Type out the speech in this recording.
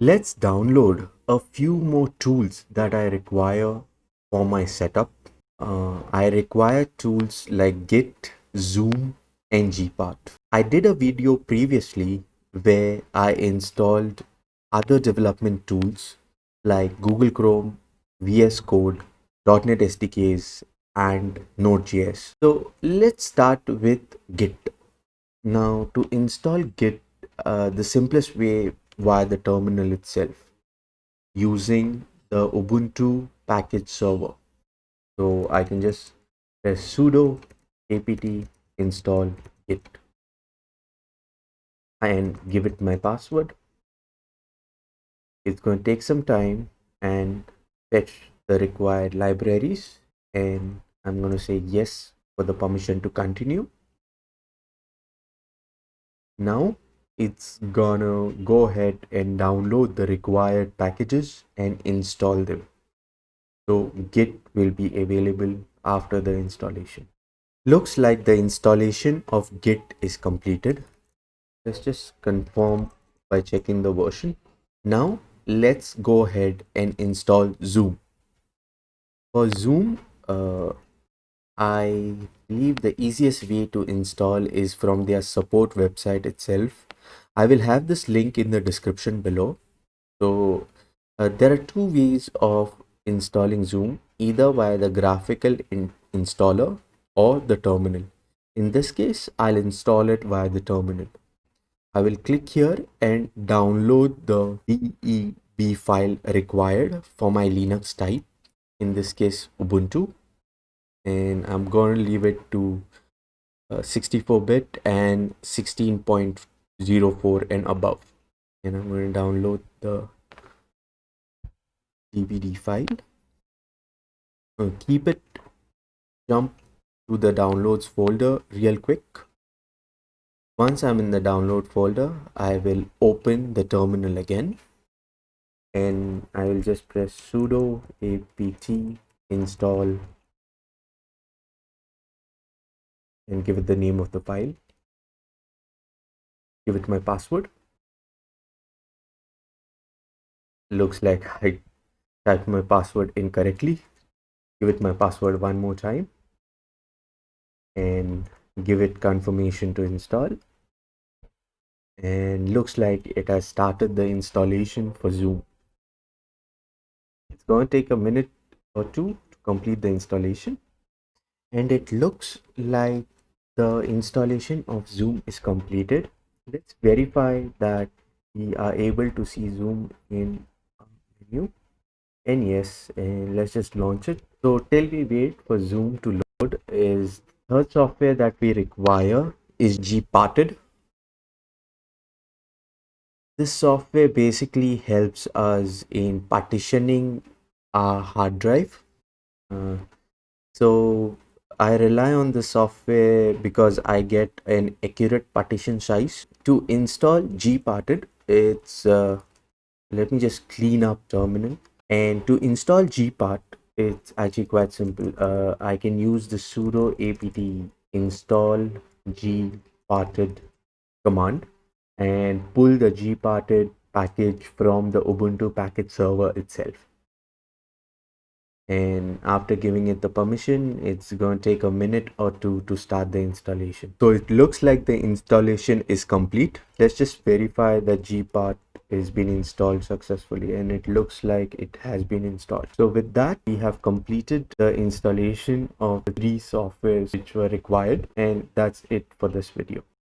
Let's download a few more tools that I require for my setup. I require tools like Git, Zoom, and GPart. I did a video previously where I installed other development tools like Google Chrome, VS Code, .NET SDKs, and Node.js. So let's start with Git. Now, to install Git, the simplest way via the terminal itself using the Ubuntu package server. So I can just press sudo apt install Git and give it my password. It's going to take some time and fetch the required libraries, and I'm going to say yes for the permission to continue. Now it's gonna go ahead and download the required packages and install them. So Git will be available after the installation. Looks like the installation of Git is completed. Let's just confirm by checking the version. Now let's go ahead and install Zoom. For Zoom, I believe the easiest way to install is from their support website itself. I will have this link in the description below. So there are two ways of installing Zoom, either via the graphical installer or the terminal. In this case, I'll install it via the terminal. I will click here and download the DEB file required for my Linux type, in this case Ubuntu, and I'm going to leave it to 64-bit and 16.04 and above. And I'm going to download the DVD file. Keep it, jump to the downloads folder real quick. Once I'm in the download folder, I will open the terminal again, and I will just press sudo apt install and give it the name of the file. Give it my password. Looks like I typed my password incorrectly. Give it my password one more time and give it confirmation to install. And looks like it has started the installation for Zoom. It's going to take a minute or two to complete the installation. And it looks like the installation of Zoom is completed. Let's verify that we are able to see Zoom in menu. And yes, and let's just launch it. So till we wait for Zoom to load, is third software that we require is GParted. This software basically helps us in partitioning our hard drive. So I rely on the software because I get an accurate partition size. To install GParted, it's let me just clean up terminal. And to install GPart, it's actually quite simple. I can use the sudo apt install GParted command and pull the GParted package from the Ubuntu package server itself. And after giving it the permission, it's going to take a minute or two to start the installation. So it looks like the installation is complete. Let's just verify that GPart is been installed successfully, and it looks like it has been installed. So with that, we have completed the installation of the three softwares which were required, and that's it for this video.